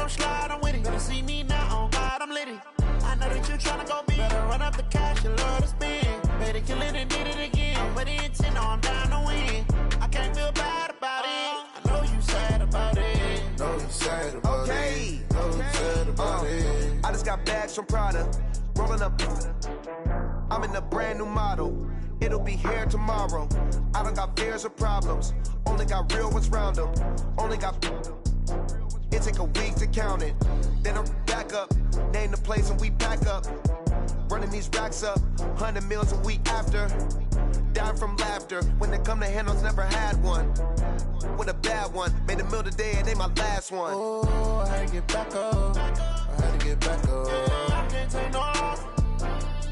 come slide, I'm with it. Better see me now, on God, I'm litty. I know that you tryna go big. Better run up the cash, you love to spend. Better kill it and did it again. But the intent, no, I'm down to win. I can't feel bad about it. I know you sad about it. Know you sad about it. Know you sad about it. I just got bags from Prada. Rolling up. I'm in a brand new model. It'll be here tomorrow. I don't got fears or problems. Only got real ones round them. Only got. It take a week to count it. Then I'm back up. Name the place and we pack up. Running these racks up. 100 meals a week after. Dying from laughter. When they come to handles, never had one. With a bad one. Made a meal today and they my last one. Oh, I had to get back up. I had to get back up. I can't take no off.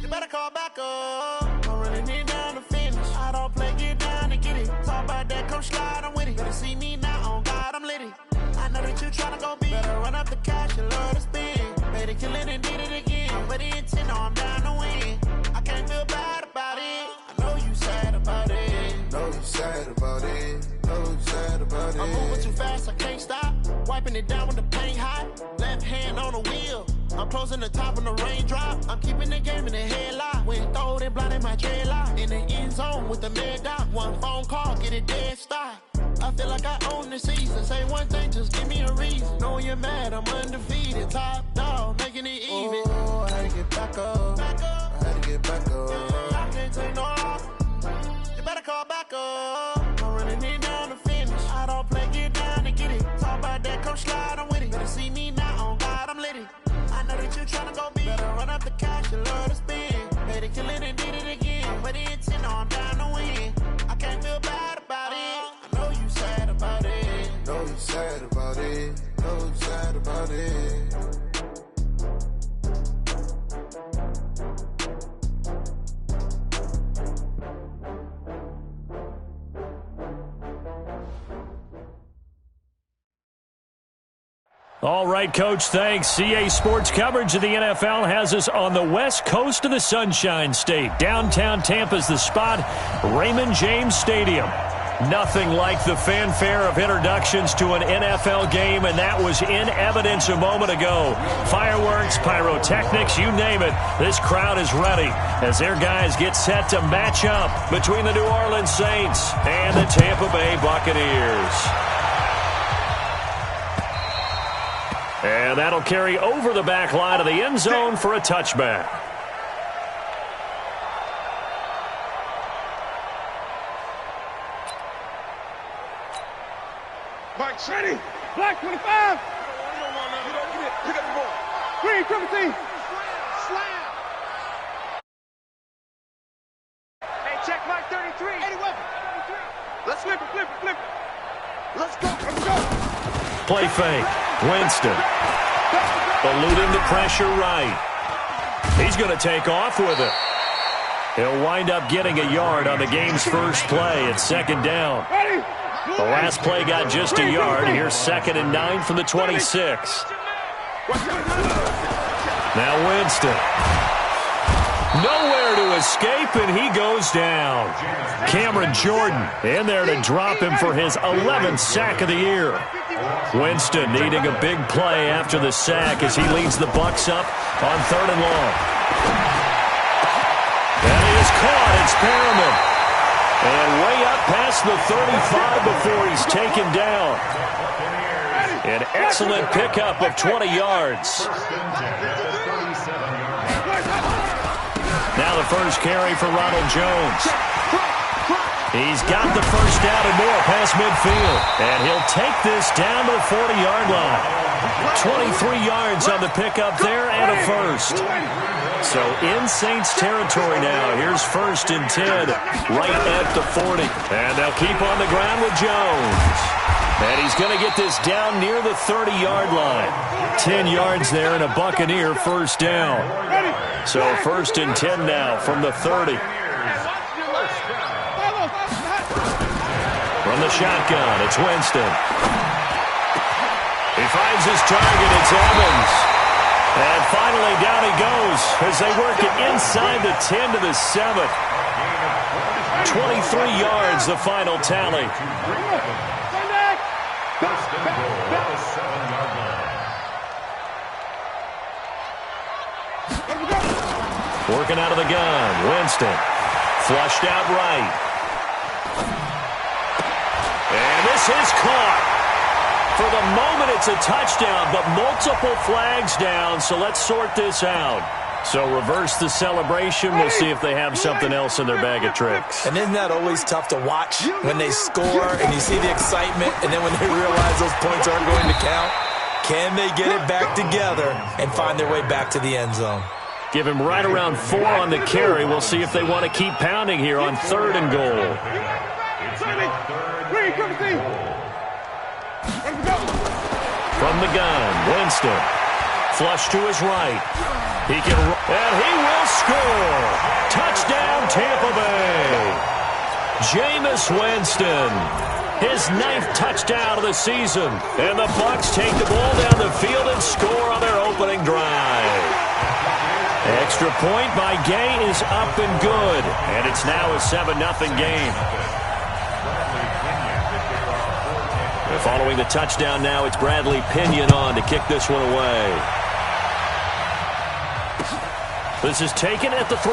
You better call back up. I'm running it down to finish. I don't play, get down to get it. Talk about that, come slide, I'm with it. Better see me now, on God, I'm litty. I know that you tryna go big. Better run up the cash, you love to spend. Better kill it and did it again. But the intent, no, I'm down to win. I can't feel bad about it. I know you sad about it. Know you sad about it. Know you sad about it. I'm moving too fast, I can't stop. Wiping it down with the paint hot. Left hand on the wheel. I'm closing the top of the raindrop. I'm keeping the game in the headlock. When throwed and blinded my dreadlock. In the end zone with the mad dot. One phone call, get it dead stop. I feel like I own the season. Say one thing, just give me a reason. Knowing you're mad, I'm undefeated. Top dog, making it even. Oh, I had to get back up. I had to get back up. I can't take no off. You better call back up. I'm running it down to finish. I don't play, get down to get it. Talk about that, come slide, I'm with it. Better see me now, on God, I'm litty. I know that you tryna go big. Better run up the cash, you love to spend. Better kill it and did it again. But the intent, no, I'm down to win. I can't feel bad about it. I know you sad about it. Know you sad about it. Know you sad about it. All right, Coach, thanks. CA Sports coverage of the NFL has us on the west coast of the Sunshine State. Downtown Tampa's the spot, Raymond James Stadium. Nothing like the fanfare of introductions to an NFL game, and that was in evidence a moment ago. Fireworks, pyrotechnics, you name it. This crowd is ready as their guys get set to match up between the New Orleans Saints and the Tampa Bay Buccaneers. And that'll carry over the back line of the end zone for a touchback. Mike, ready. Black 25. Pick up the ball. Green, triple T. Slam. Hey, check Mike 33. 81. Let's flip it. Let's go. Play fake. Winston. Eluding the pressure right. He's going to take off with it. He'll wind up getting a yard on the game's first play at second down. The last play got just a yard. Here's 2nd and 9 from the 26. Now Winston. Nowhere to escape, and he goes down. Cameron Jordan in there to drop him for his 11th sack of the year. Winston needing a big play after the sack as he leads the Bucs up on 3rd and long. And he is caught. It's Perriman. And way up past the 35 before he's taken down. An excellent pickup of 20 yards. Now the first carry for Ronald Jones. He's got the first down and more past midfield. And he'll take this down to the 40-yard line. 23 yards on the pickup there and a first. So in Saints territory now. Here's 1st and 10 right at the 40. And they'll keep on the ground with Jones. And he's going to get this down near the 30-yard line. 10 yards there and a Buccaneer first down. So 1st and 10 now from the 30. From the shotgun, it's Winston. He finds his target, it's Evans. And finally down he goes as they work it inside the 10 to the 7. 23 yards, the final tally. Working out of the gun. Winston. Flushed out right. And this is caught. For the moment, it's a touchdown, but multiple flags down, so let's sort this out. So reverse the celebration. We'll see if they have something else in their bag of tricks. And isn't that always tough to watch when they score and you see the excitement, and then when they realize those points aren't going to count? Can they get it back together and find their way back to the end zone? Give him right around 4 on the carry. We'll see if they want to keep pounding here on 3rd and goal. From the gun, Winston. Flush to his right. He can, and he will score. Touchdown, Tampa Bay. Jameis Winston. His 9th touchdown of the season. And the Bucs take the ball down the field and score on their opening drive. Extra point by Gay is up and good. And it's now a 7-0 game. Following the touchdown now, it's Bradley Pinion on to kick this one away. This is taken at the 3.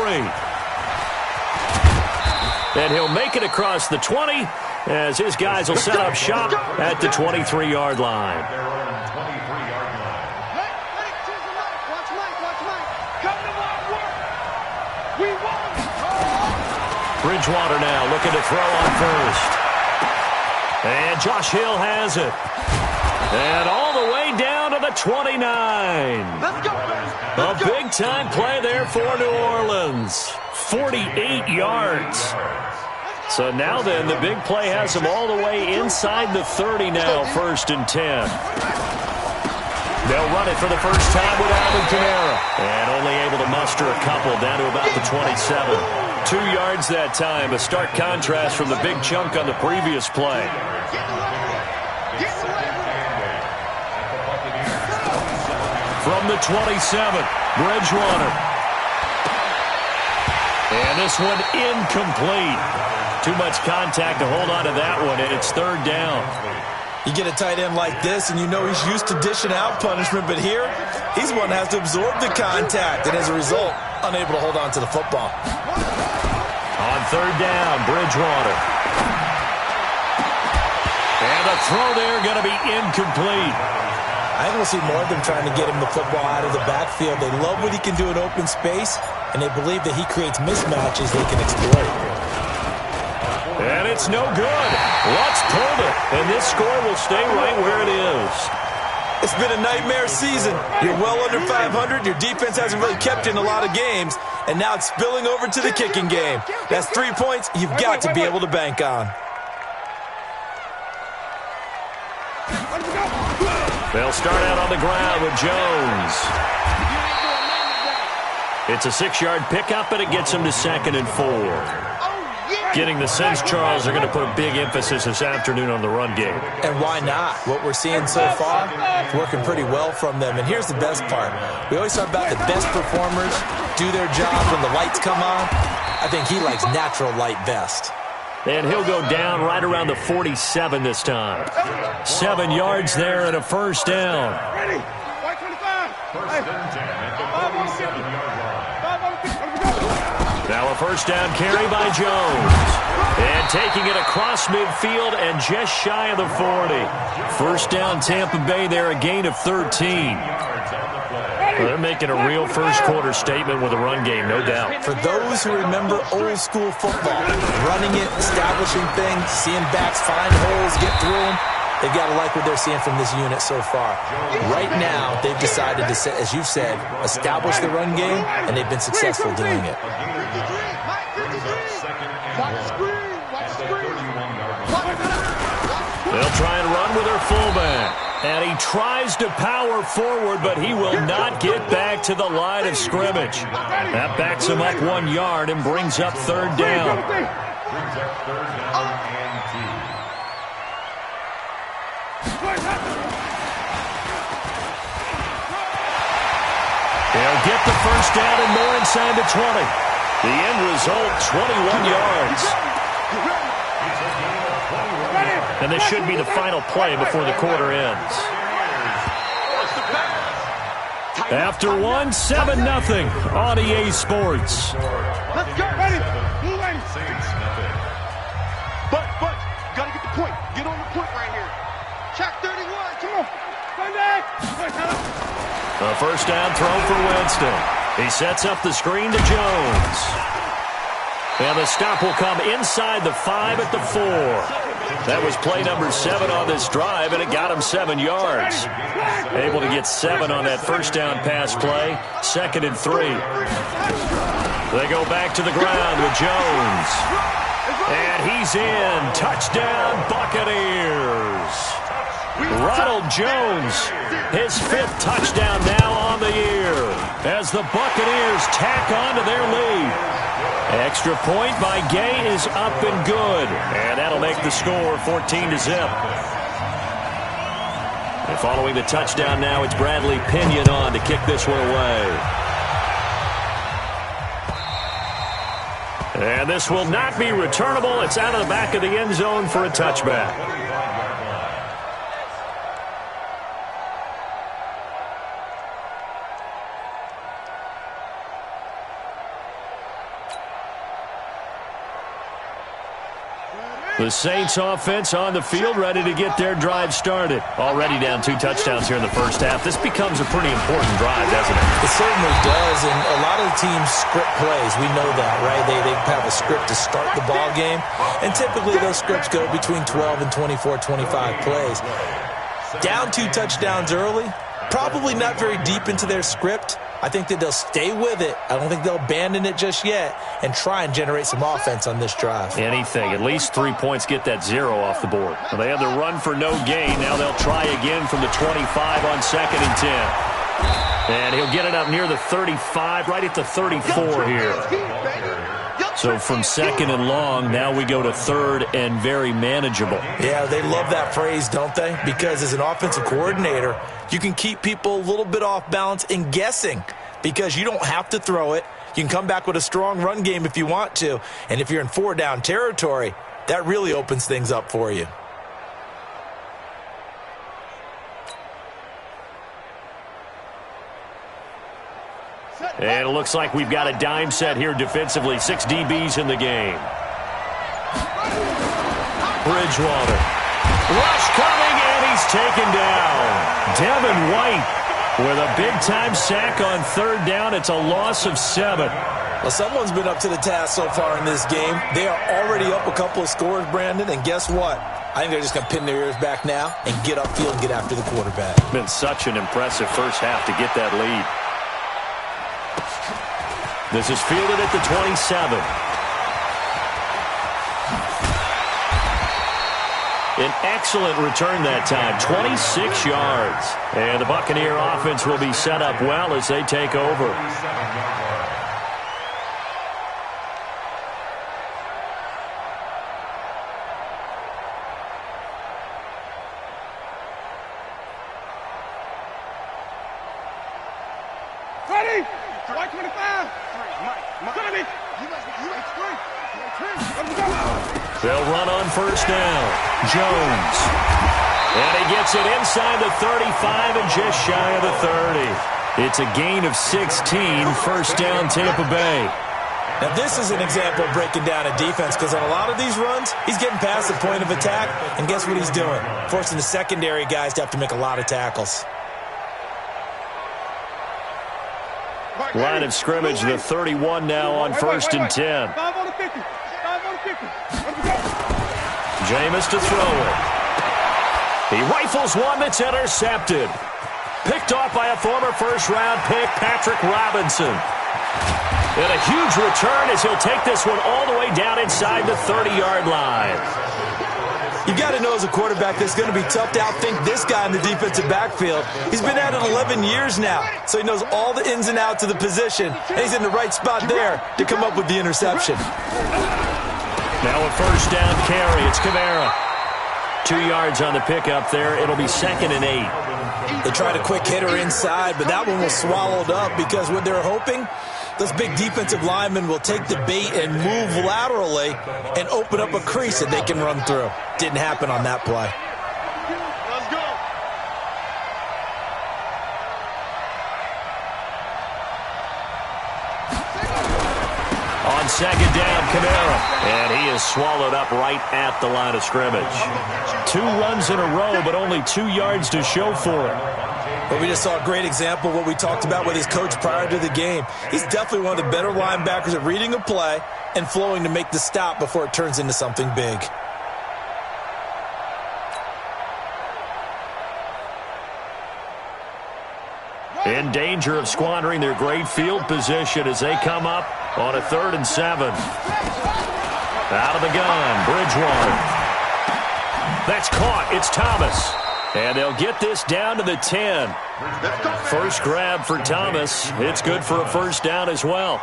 And he'll make it across the 20 as his guys will set up shop at the 23-yard line. Bridgewater now looking to throw on first. And Josh Hill has it. And all the way down to the 29. A big-time play there for New Orleans. 48 yards. So now then, the big play has them all the way inside the 30 now, 1st and 10. They'll run it for the first time with Alvin Kamara. And only able to muster a couple down to about the 27. 2 yards that time, a stark contrast from the big chunk on the previous play. From the 27, Bridgewater. And this one incomplete. Too much contact to hold on to that one, and it's 3rd down. You get a tight end like this, and you know he's used to dishing out punishment, but here, he's the one that has to absorb the contact, and as a result, unable to hold on to the football. On 3rd down, Bridgewater. And the throw there going to be incomplete. I think we'll see more of them trying to get him the football out of the backfield. They love what he can do in open space, and they believe that he creates mismatches they can exploit. And it's no good. Lutz pulled it, and this score will stay right where it is. It's been a nightmare season. You're well under 500. Your defense hasn't really kept you in a lot of games, and now it's spilling over to the kicking game. That's 3 points you've got to be able to bank on. They'll start out on the ground with Jones. It's a 6-yard pickup, and it gets him to 2nd and 4. Getting the sense, Charles, they're going to put a big emphasis this afternoon on the run game. And why not? What we're seeing so far is working pretty well from them. And here's the best part. We always talk about the best performers do their job when the lights come on. I think he likes natural light best. And he'll go down right around the 47 this time. 7 yards there and a 1st down. Ready? White 25. Now a 1st down carry by Jones. And taking it across midfield and just shy of the 40. 1st down Tampa Bay there, a gain of 13. Well, they're making a real first-quarter statement with a run game, no doubt. For those who remember old-school football, running it, establishing things, seeing backs find holes, get through them, they've got to like what they're seeing from this unit so far. Right now, they've decided to, as you've said, establish the run game, and they've been successful doing it. They'll try and run with their fullback. And he tries to power forward, but he will not get back to the line of scrimmage. That backs him up 1 yard and brings up 3rd down. They'll get the 1st down and more inside the 20. The end result, 21 yards. And this should be the final play before the quarter ends. After one, 7-0 on EA Sports. Let's go. Ready. Blue ready. But, you got to get the point. Get on the point right here. Check 31. Come on. Sunday. A first down throw for Winston. He sets up the screen to Jones. And the stop will come inside the 5 at the 4. That was play number 7 on this drive, and it got him 7 yards. Able to get 7 on that first down pass play. 2nd and 3. They go back to the ground with Jones. And he's in. Touchdown, Buccaneers. Ronald Jones, his 5th touchdown now on the year as the Buccaneers tack on to their lead. Extra point by Gay is up and good, and that'll make the score 14-0. And following the touchdown now, it's Bradley Pinion on to kick this one away. And this will not be returnable. It's out of the back of the end zone for a touchback. The Saints offense on the field, ready to get their drive started. Already down 2 touchdowns here in the first half. This becomes a pretty important drive, doesn't it? It certainly does, and a lot of the teams script plays. We know that, right? They have a script to start the ball game, and typically those scripts go between 12 and 24, 25 plays. Down 2 touchdowns early, probably not very deep into their script. I think that they'll stay with it. I don't think they'll abandon it just yet and try and generate some offense on this drive. Anything. At least 3 points, get that 0 off the board. Well, they had the run for no gain. Now they'll try again from the 25 on 2nd and 10. And he'll get it up near the 35, right at the 34 here. So from 2nd and long, now we go to 3rd and very manageable. Yeah, they love that phrase, don't they? Because as an offensive coordinator, you can keep people a little bit off balance and guessing because you don't have to throw it. You can come back with a strong run game if you want to. And if you're in 4-down territory, that really opens things up for you. And it looks like we've got a dime set here defensively. 6 DBs in the game. Bridgewater. Rush coming, and he's taken down. Devin White with a big-time sack on 3rd down. It's a loss of 7. Well, someone's been up to the task so far in this game. They are already up a couple of scores, Brandon, and guess what? I think they're just going to pin their ears back now and get upfield and get after the quarterback. Been such an impressive first half to get that lead. This is fielded at the 27. An excellent return that time, 26 yards. And the Buccaneer offense will be set up well as they take over. Ready? White 25. They'll run on first down. Jones. And he gets it inside the 35 and just shy of the 30. It's a gain of 16. First down, Tampa Bay. Now, this is an example of breaking down a defense because on a lot of these runs, he's getting past the point of attack, and guess what he's doing? Forcing the secondary guys to have to make a lot of tackles. Line of scrimmage, the 31 now on 1st and 10. 5 on the 50. 5 on the 50. Jameis to throw it. He rifles one that's intercepted. Picked off by a former first-round pick, Patrick Robinson. And a huge return as he'll take this one all the way down inside the 30-yard line. You got to know as a quarterback that's going to be tough to outthink this guy in the defensive backfield. He's been at it 11 years now, so he knows all the ins and outs of the position, and he's in the right spot there to come up with the interception. Now a first down carry. It's Kamara. 2 yards on the pickup there. It'll be 2nd and 8. They tried a quick hitter inside, but that one was swallowed up because what they're hoping, those big defensive linemen will take the bait and move laterally and open up a crease that they can run through. Didn't happen on that play. Let's go. second down, Kamara. And he is swallowed up right at the line of scrimmage. 2 runs in a row, but only 2 yards to show for it. But we just saw a great example of what we talked about with his coach prior to the game. He's definitely one of the better linebackers at reading a play and flowing to make the stop before it turns into something big. In danger of squandering their great field position as they come up on a 3rd and 7. Out of the gun, Bridgewater. That's caught. It's Thomas. And they'll get this down to the 10. First grab for Thomas. It's good for a first down as well.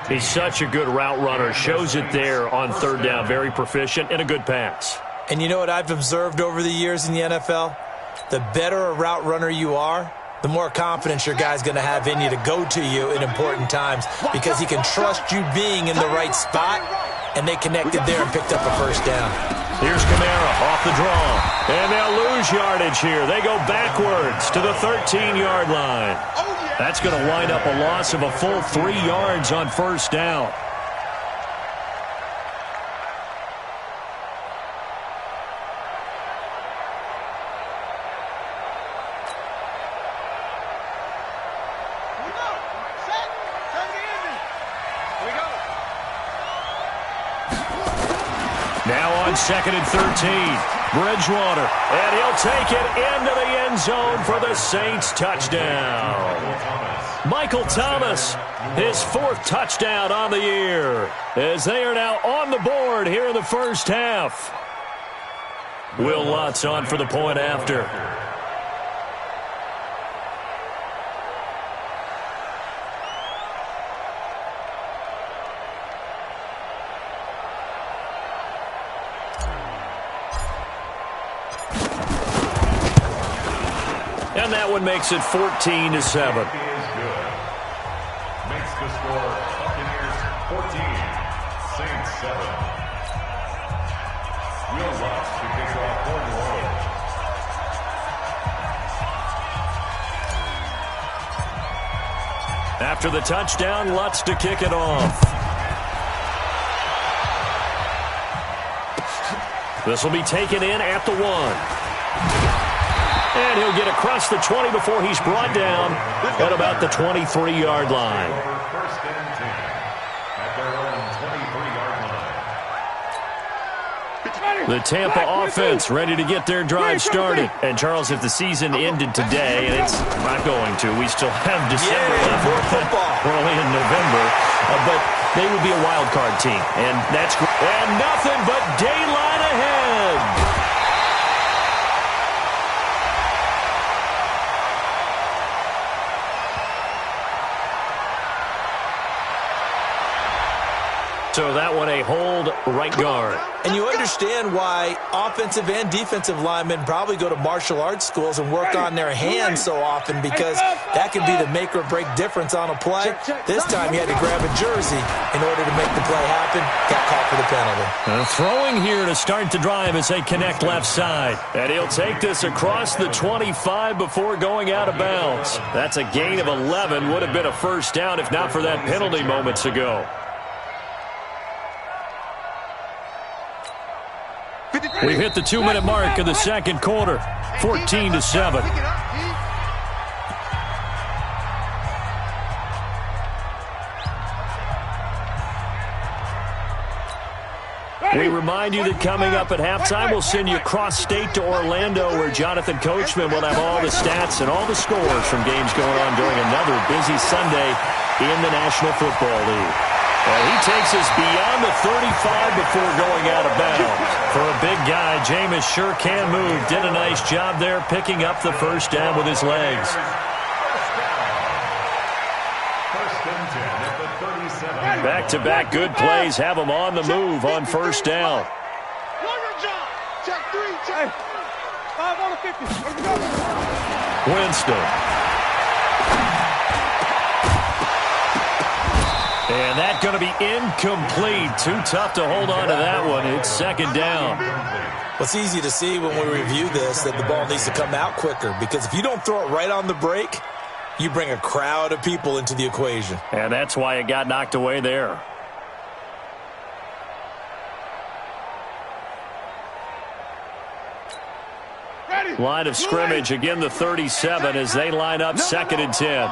He's such a good route runner. Shows it there on 3rd down. Very proficient and a good pass. And you know what I've observed over the years in the NFL? The better a route runner you are, the more confidence your guy's going to have in you to go to you in important times because he can trust you being in the right spot, and they connected there and picked up a first down. Here's Kamara off the draw, and they'll lose yardage here. They go backwards to the 13-yard line. That's going to wind up a loss of a full 3 yards on first down. Now on 2nd and 13, Bridgewater, and he'll take it into the end zone for the Saints touchdown. Michael Thomas, his 4th touchdown on the year, as they are now on the board here in the first half. Will Lutz on for the point after. And that one makes it 14-7. Makes the score Buccaneers 14, Saints 7. Will Lutz to kick off for New Orleans. After the touchdown, Lutz to kick it off. This will be taken in at the 1. And he'll get across the 20 before he's brought down at about the 23-yard line. First and 10 at their own 23-yard line. The Tampa offense ready to get their drive started. And, Charles, if the season ended today, and it's not going to, we still have December left. We're only in November. But they would be a wild card team. And that's great. And nothing but daylight ahead. So that one a hold right guard. And you understand why offensive and defensive linemen probably go to martial arts schools and work on their hands so often, because that can be the make or break difference on a play. This time he had to grab a jersey in order to make the play happen. Got caught for the penalty. Throwing here to start the drive as they connect left side. And he'll take this across the 25 before going out of bounds. That's a gain of 11. Would have been a first down if not for that penalty moments ago. We've hit the 2-minute mark of the second quarter, 14-7. We remind you that coming up at halftime, we'll send you cross-state to Orlando, where Jonathan Coachman will have all the stats and all the scores from games going on during another busy Sunday in the National Football League. And he takes us beyond the 35 before going out of bounds. For a big guy, Jameis sure can move. Did a nice job there picking up the first down with his legs. Back-to-back good plays have him on the move on first down. Winston. And that's going to be incomplete. Too tough to hold on to that one. It's second down. Well, it's easy to see when we review this that the ball needs to come out quicker, because if you don't throw it right on the break, you bring a crowd of people into the equation. And that's why it got knocked away there. line of scrimmage. Again, the 37 as they line up 2nd and 10.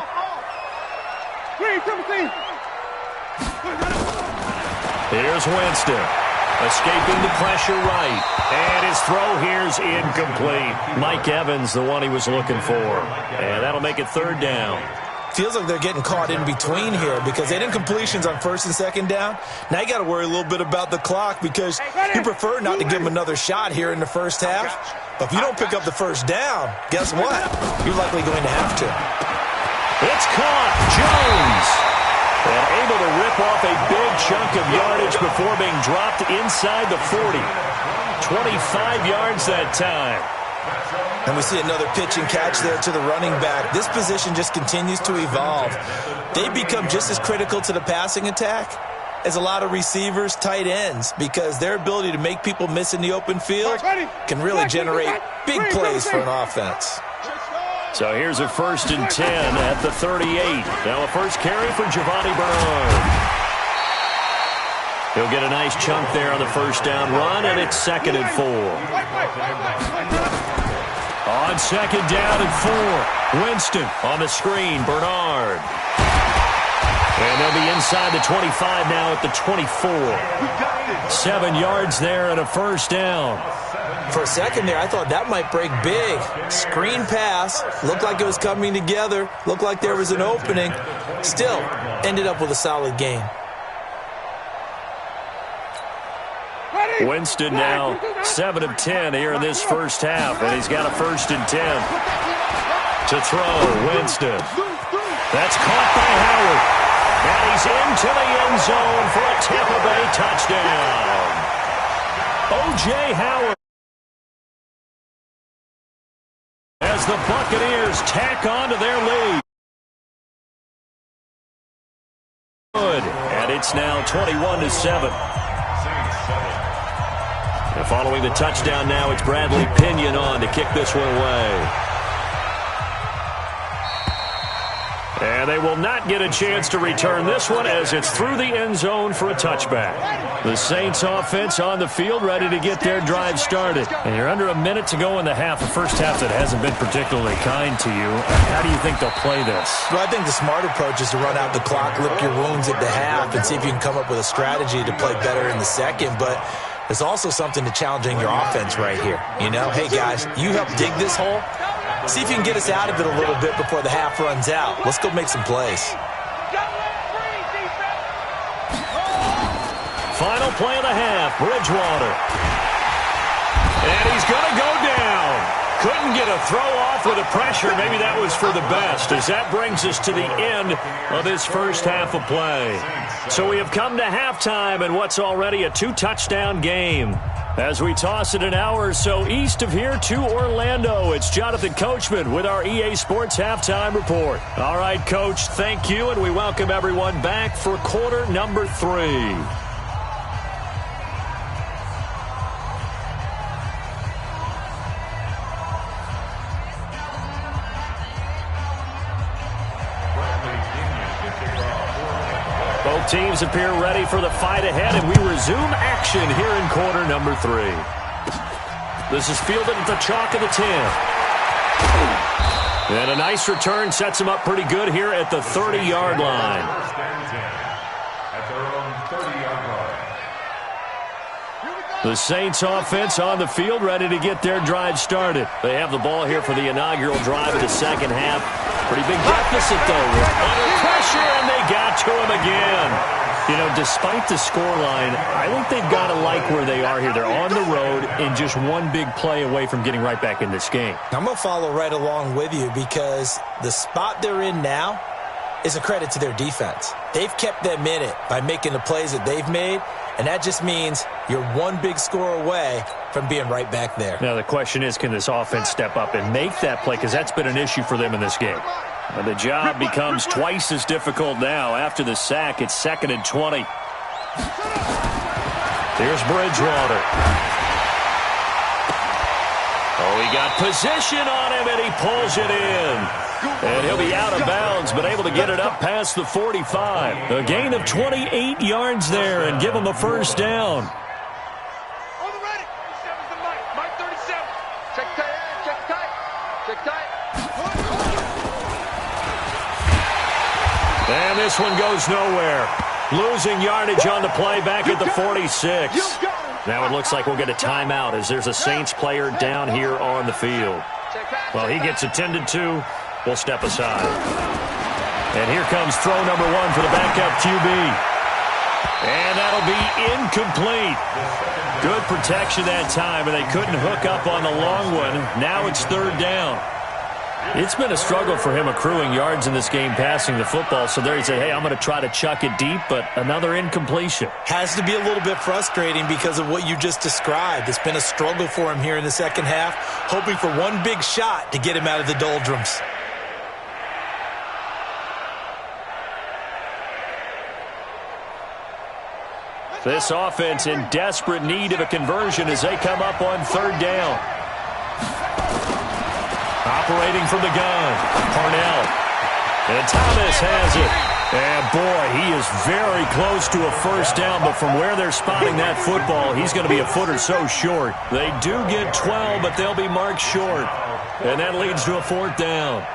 Here's Winston. Escaping the pressure right. And his throw here's incomplete. Mike Evans, the one he was looking for. And that'll make it 3rd down. Feels like they're getting caught in between here because they did incompletions on 1st and 2nd down. Now you got to worry a little bit about the clock because you prefer not to give them another shot here in the first half. But if you don't pick up the 1st down, guess what? You're likely going to have to. It's caught. Jones. And able to rip off a big chunk of yardage before being dropped inside the 40. 25 yards that time. And we see another pitch and catch there to the running back. This position just continues to evolve. They become just as critical to the passing attack as a lot of receivers, tight ends, because their ability to make people miss in the open field can really generate big plays for an offense. So here's a 1st and 10 at the 38. Now a first carry for Giovanni Bernard. He'll get a nice chunk there on the 1st down run, and it's 2nd and 4. On 2nd down and 4. Winston on the screen. Bernard. And they'll be inside the 25 now at the 24. 7 yards there and a 1st down. For a second there, I thought that might break big. Screen pass. Looked like it was coming together. Looked like there was an opening. Still, ended up with a solid game. Winston now 7 of 10 here in this first half, and he's got a 1st and 10. To throw, Winston. That's caught by Howard. And he's into the end zone for a Tampa Bay touchdown. O.J. Howard. As the Buccaneers tack on to their lead. Good. And it's now 21-7. And following the touchdown now, it's Bradley Pinion on to kick this one away. And they will not get a chance to return this one as it's through the end zone for a touchback. The Saints offense on the field ready to get their drive started. And you're under a minute to go in the half, a first half that hasn't been particularly kind to you. How do you think they'll play this? Well, I think the smart approach is to run out the clock, lick your wounds at the half, and see if you can come up with a strategy to play better in the second. But there's also something to challenging your offense right here. You know, hey, guys, you help dig this hole. See if you can get us out of it a little bit before the half runs out. Let's go make some plays. Final play of the half, Bridgewater. And he's going to go down. Couldn't get a throw off with the pressure. Maybe that was for the best, as that brings us to the end of this first half of play. So we have come to halftime in what's already a 2-touchdown game. As we toss it an hour or so east of here to Orlando, it's Jonathan Coachman with our EA Sports Halftime Report. All right, Coach, thank you, and we welcome everyone back for quarter number 3. Both teams appear ready for the fight ahead, and we resume action here in quarter number 3. This is fielded at the chalk of the 10. And a nice return sets him up pretty good here at the 30-yard line. At their own 30-yard line. The Saints offense on the field ready to get their drive started. They have the ball here for the inaugural drive of the second half. Pretty big deficit, though. Under pressure, and they got to him again. You know, despite the scoreline, I think they've got to like where they are here. They're on the road and just one big play away from getting right back in this game. I'm going to follow right along with you because the spot they're in now is a credit to their defense. They've kept them in it by making the plays that they've made, and that just means you're one big score away from being right back there. Now, the question is, can this offense step up and make that play? Because that's been an issue for them in this game. And the job becomes twice as difficult now. After the sack, it's 2nd and 20. Here's Bridgewater. Oh, he got position on him, and he pulls it in. And he'll be out of bounds, but able to get it up past the 45. A gain of 28 yards there and give him a first down. On the ready. 37's the Mike. Mike 37. Check And this one goes nowhere. Losing yardage on the play back at the 46. Now it looks like we'll get a timeout as there's a Saints player down here on the field. Well, he gets attended to. We'll step aside. And here comes throw number 1 for the backup QB. And that'll be incomplete. Good protection that time, and they couldn't hook up on the long one. Now it's third down. It's been a struggle for him accruing yards in this game passing the football. So there he said, hey, I'm going to try to chuck it deep, but another incompletion. Has to be a little bit frustrating because of what you just described. It's been a struggle for him here in the second half, hoping for one big shot to get him out of the doldrums. This offense in desperate need of a conversion as they come up on third down. Operating from the gun, Parnell. And Thomas has it. And boy, he is very close to a first down, but from where they're spotting that football, he's going to be a foot or so short. They do get 12, but they'll be marked short. And that leads to a fourth down.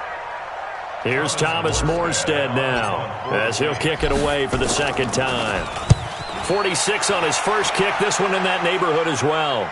Here's Thomas Morstead now as he'll kick it away for the second time. 46 on his first kick, this one in that neighborhood as well.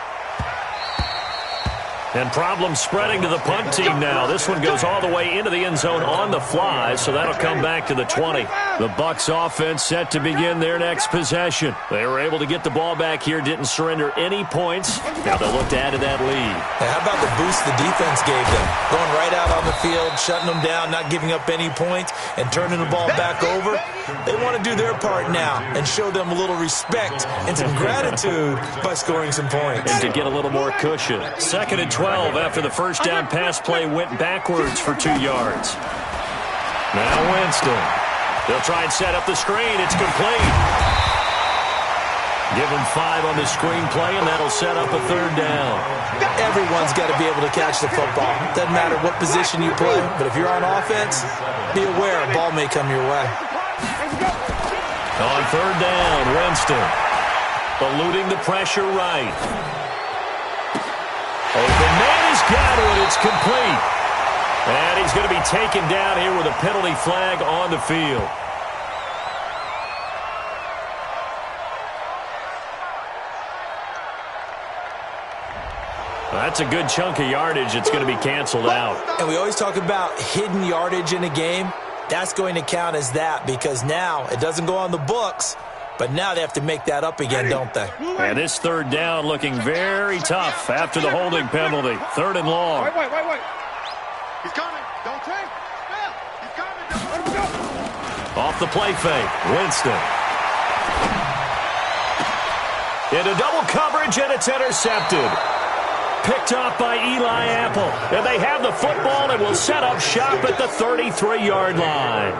And problems spreading to the punt team now. This one goes all the way into the end zone on the fly, so that'll come back to the 20. The Bucs offense set to begin their next possession. They were able to get the ball back here, didn't surrender any points. Now they'll look to add to that lead. How about the boost the defense gave them? Going right out on the field, shutting them down, not giving up any points, and turning the ball back over. They want to do their part now and show them a little respect and some gratitude by scoring some points. And to get a little more cushion. Second and 12 after the first down pass play went backwards for 2 yards. Now Winston. They'll try and set up the screen. It's complete. Give him 5 on the screen play, and that'll set up a third down. Everyone's got to be able to catch the football. Doesn't matter what position you play, but if you're on offense, be aware a ball may come your way. On third down, Winston. Eluding the pressure right. Open man has got it. It's complete. And he's going to be taken down here with a penalty flag on the field. That's a good chunk of yardage. It's going to be canceled out. And we always talk about hidden yardage in a game. That's going to count as that because now it doesn't go on the books, but now they have to make that up again, don't they? And this third down looking very tough after the holding penalty. Third and long. Wait. He's coming. Don't take. He's coming. Let him go. Off the play fake. Winston. Into double coverage, and it's intercepted. Picked off by Eli Apple. And they have the football and will set up shop at the 33-yard line.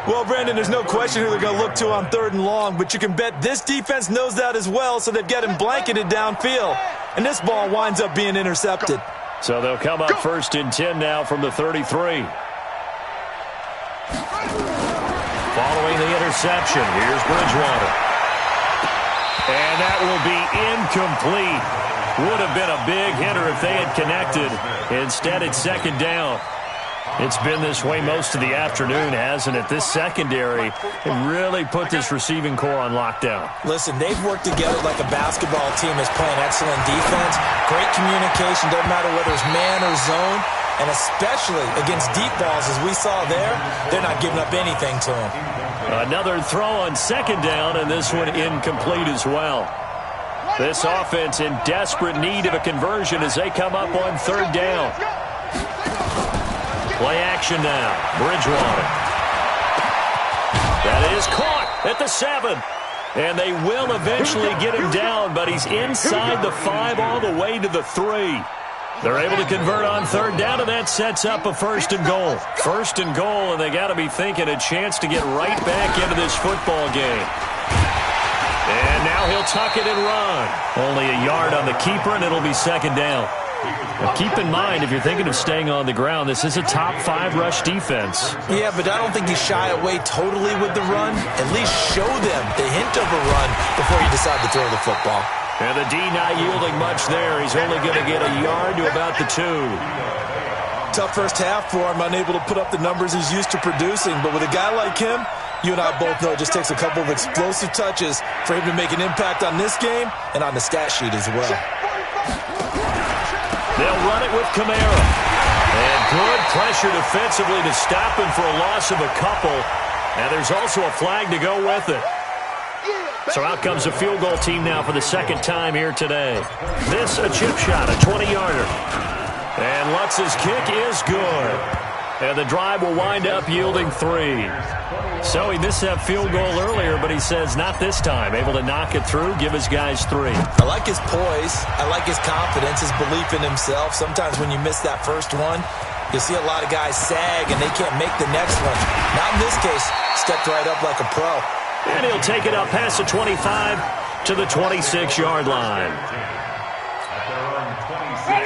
Well, Brandon, there's no question who they're going to look to on third and long, but you can bet this defense knows that as well, so they've got him blanketed downfield. And this ball winds up being intercepted. So they'll come up first and 10 now from the 33. Following the interception, here's Bridgewater. And that will be incomplete. Would have been a big hitter if they had connected. Instead, it's second down. It's been this way most of the afternoon, hasn't it? This secondary really put this receiving core on lockdown. Listen, they've worked together like a basketball team is playing excellent defense. Great communication, doesn't matter whether it's man or zone. And especially against deep balls, as we saw there, they're not giving up anything to them. Another throw on second down, and this one incomplete as well. This offense in desperate need of a conversion as they come up on third down. Play action now. Bridgewater. That is caught at the 7. And they will eventually get him down, but he's inside the 5 all the way to the 3. They're able to convert on third down, and that sets up a first and goal. First and goal, and they got to be thinking a chance to get right back into this football game. And now he'll tuck it and run. Only a yard on the keeper, and it'll be second down. Now keep in mind, if you're thinking of staying on the ground, this is a top 5 rush defense. Yeah, but I don't think you shy away totally with the run. At least show them the hint of a run before you decide to throw the football. And the D not yielding much there. He's only going to get a yard to about the 2. tough first half for him, unable to put up the numbers he's used to producing. But with a guy like him, you and I both know it just takes a couple of explosive touches for him to make an impact on this game and on the stat sheet as well. They'll run it with Kamara. And good pressure defensively to stop him for a loss of a couple. And there's also a flag to go with it. So out comes a field goal team now for the second time here today. This a chip shot, a 20-yarder. And Lutz's kick is good. And the drive will wind up yielding 3. So he missed that field goal earlier, but he says not this time. Able to knock it through, give his guys 3. I like his poise. I like his confidence, his belief in himself. Sometimes when you miss that first one, you'll see a lot of guys sag and they can't make the next one. Not in this case. Stepped right up like a pro. And he'll take it up past the 25 to the 26-yard line.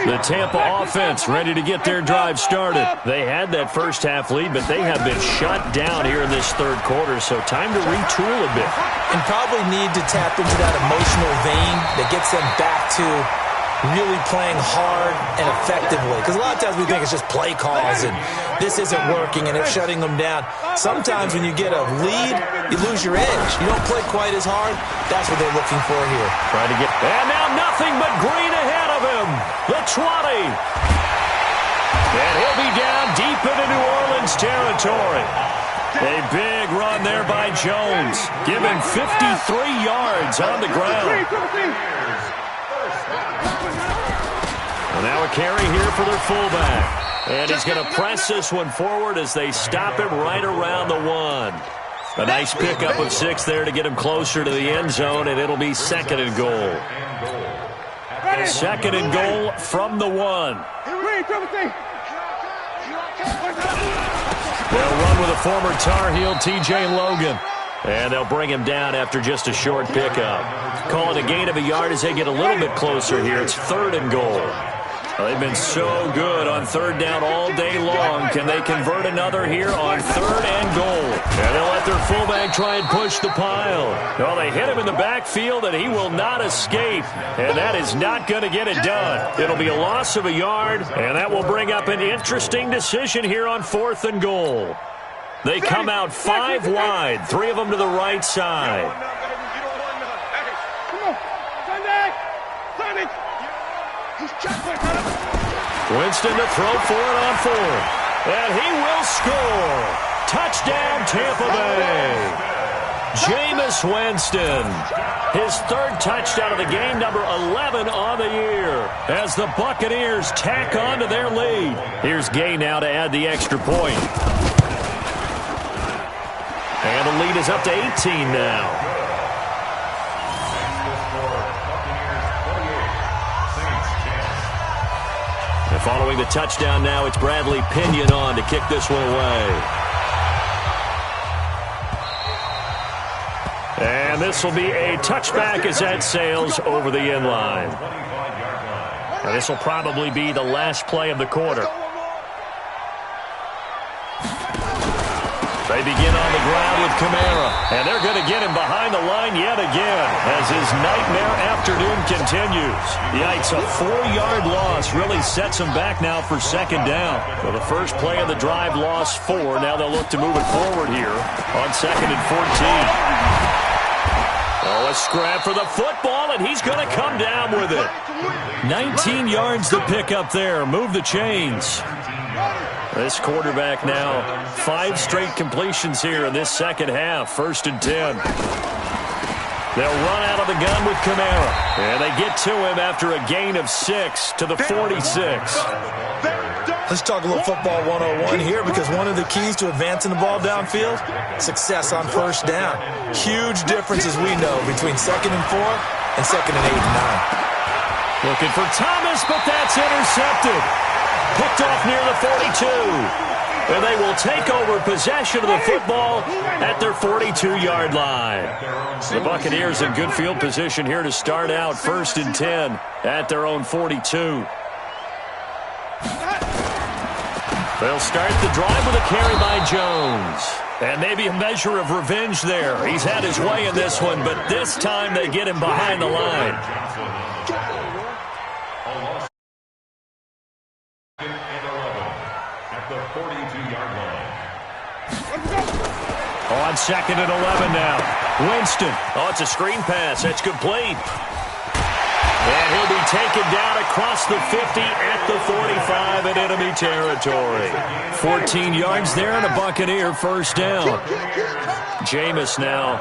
The Tampa offense ready to get their drive started. They had that first half lead, but they have been shut down here in this third quarter, so time to retool a bit. And probably need to tap into that emotional vein that gets them back to really playing hard and effectively. Because a lot of times we think it's just play calls and this isn't working and it's shutting them down. Sometimes when you get a lead, you lose your edge. You don't play quite as hard. That's what they're looking for here. Trying to get... And now nothing but green ahead of him. The 20. And he'll be down deep into New Orleans territory. A big run there by Jones. Given 53 yards on the ground. Well, now a carry here for their fullback. And he's going to press this one forward as they stop him right around the 1. A nice pickup of 6 there to get him closer to the end zone, and it'll be 2nd and goal. 2nd and goal from the 1. They'll run with a former Tar Heel, T.J. Logan. And they'll bring him down after just a short pickup. Call it a gain of a yard as they get a little bit closer here. It's 3rd and goal. Well, they've been so good on 3rd down all day long. Can they convert another here on 3rd and goal? And they'll let their fullback try and push the pile. Well, they hit him in the backfield, and he will not escape. And that is not going to get it done. It'll be a loss of a yard, and that will bring up an interesting decision here on 4th and goal. They come out 5 wide, 3 of them to the right side. Winston to throw for it on 4th. And he will score. Touchdown, Tampa Bay. Jameis Winston. His 3rd touchdown of the game, number 11 on the year. As the Buccaneers tack on to their lead. Here's Gay now to add the extra point. And the lead is up to 18 now. And following the touchdown now, it's Bradley Pinion on to kick this one away. And this will be a touchback as that sails over the end line. And this will probably be the last play of the quarter. They begin on the ground with Kamara, and they're going to get him behind the line yet again as his nightmare afternoon continues. Yikes, a 4-yard loss really sets him back now for 2nd down. Well, the first play of the drive lost 4. Now they'll look to move it forward here on 2nd and 14. Oh, a scrap for the football, and he's going to come down with it. 19 yards to pick up there. Move the chains. This quarterback now, 5 straight completions here in this second half. 1st and 10. They'll run out of the gun with Kamara. And they get to him after a gain of 6 to the 46. Let's talk a little football 101 here, because one of the keys to advancing the ball downfield, success on 1st down. Huge difference, as we know, between 2nd and 4 and 2nd and 8 and 9. Looking for Thomas, but that's intercepted. Picked off near the 42. And they will take over possession of the football at their 42-yard line. The Buccaneers in good field position here to start out 1st and 10 at their own 42. They'll start the drive with a carry by Jones. And maybe a measure of revenge there. He's had his way in this one, but this time they get him behind the line. 42-yard line. On 2nd and 11 now. Winston. Oh, it's a screen pass. That's complete. And he'll be taken down across the 50 at the 45 in enemy territory. 14 yards there and a Buccaneer first down. Jameis now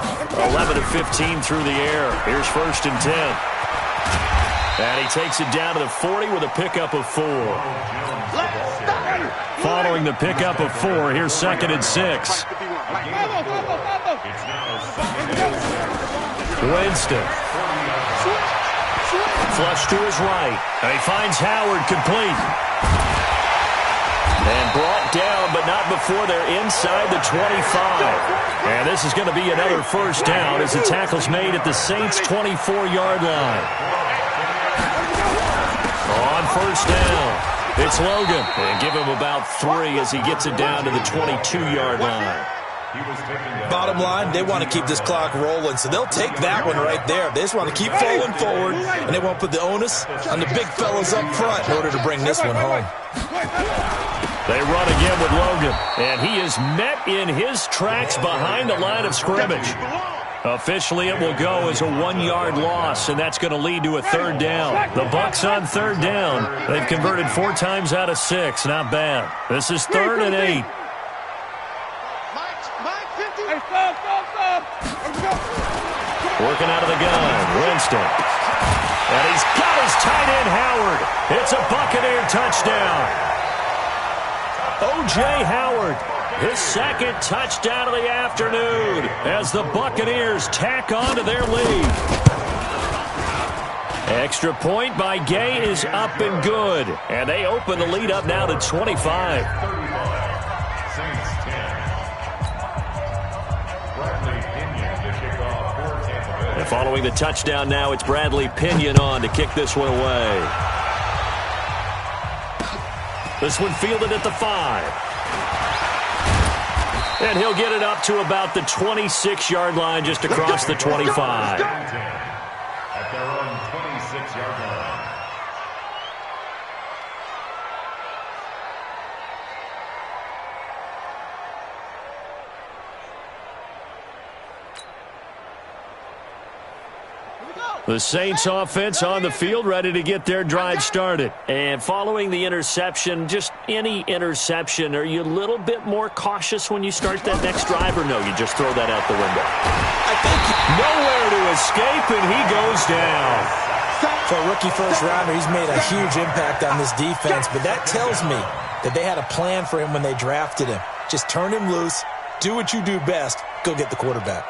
11 of 15 through the air. Here's 1st and 10. And he takes it down to the 40 with a pickup of 4. Following the pickup of 4, here's 2nd and 6. Winston. Flush to his right. And he finds Howard complete. And brought down, but not before they're inside the 25. And this is going to be another first down as the tackle's made at the Saints' 24-yard line. On 1st down, it's Logan. And give him about 3 as he gets it down to the 22-yard line. Bottom line, they want to keep this clock rolling, so they'll take that one right there. They just want to keep falling forward, and they won't put the onus on the big fellas up front in order to bring this one home. They run again with Logan, and he is met in his tracks behind the line of scrimmage. Officially, it will go as a 1-yard loss, and that's going to lead to a 3rd down. The Bucs on 3rd down. They've converted 4 times out of 6. Not bad. This is 3rd and 8. Working out of the gun, Winston. And he's got his tight end, Howard. It's a Buccaneer touchdown. O.J. Howard, his 2nd touchdown of the afternoon as the Buccaneers tack on to their lead. Extra point by Gay is up and good. And they open the lead up now to 25. And following the touchdown now, it's Bradley Pinion on to kick this one away. This one fielded at the 5. And he'll get it up to about the 26-yard line just across the 25. At their own 26-yard line. The Saints offense on the field, ready to get their drive started. And following the interception, just any interception, are you a little bit more cautious when you start that next drive, or no, you just throw that out the window? I think nowhere to escape, and he goes down. for a rookie first-rounder, he's made a huge impact on this defense, but that tells me that they had a plan for him when they drafted him. Just turn him loose, do what you do best, go get the quarterback.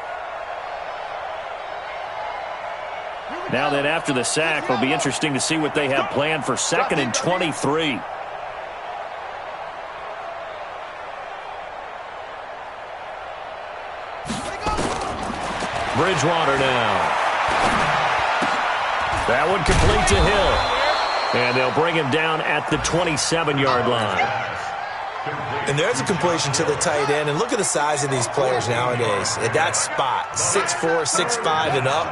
Now then, after the sack, it'll be interesting to see what they have planned for 2nd and 23. Bridgewater now. That one complete to Hill. And they'll bring him down at the 27-yard line. And there's a completion to the tight end. And look at the size of these players nowadays. At that spot, 6'4", 6'5", and up.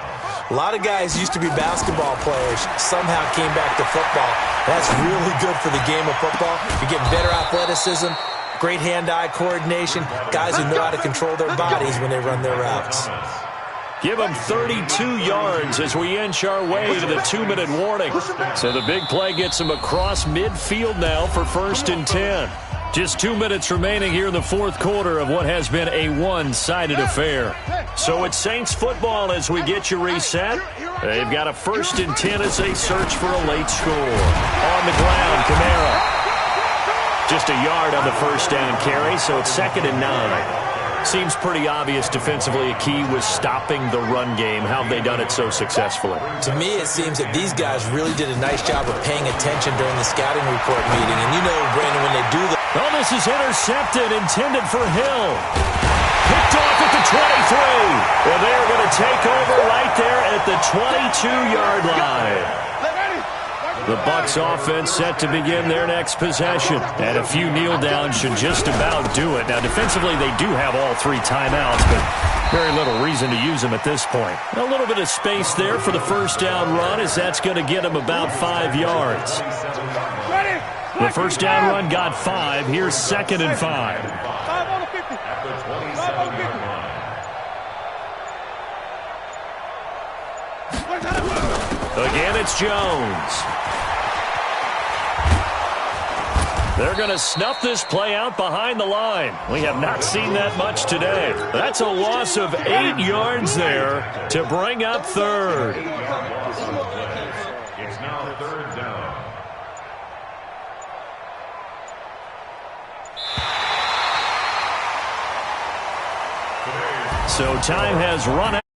A lot of guys used to be basketball players, somehow came back to football. That's really good for the game of football. You're getting better athleticism, great hand-eye coordination, guys who know how to control their bodies when they run their routes. Give them 32 yards as we inch our way to the 2-minute warning. So the big play gets them across midfield now for 1st and 10. Just 2 minutes remaining here in the fourth quarter of what has been a one-sided affair. So it's Saints football as we get you reset. They've got a 1st and 10 as they search for a late score. On the ground, Kamara. Just a yard on the first down carry, so it's 2nd and 9. Seems pretty obvious defensively a key was stopping the run game. How have they done it so successfully? To me, it seems that these guys really did a nice job of paying attention during the scouting report meeting. And you know, Brandon, when they do that. Oh, this is intercepted, intended for Hill. Picked off at the 23. Well, they're going to take over right there at the 22-yard line. The Bucs offense set to begin their next possession. And a few kneel downs should just about do it. Now, defensively, they do have all 3 timeouts, but very little reason to use them at this point. A little bit of space there for the first down run, as that's going to get them about 5 yards. Ready? The first down run got 5. Here's 2nd and 5. 5 on the 50. At the 5 on the 50. 27-yard line. Again, it's Jones. They're going to snuff this play out behind the line. We have not seen that much today. That's a loss of 8 yards there to bring up 3rd. It's now 3rd down. So time has run out.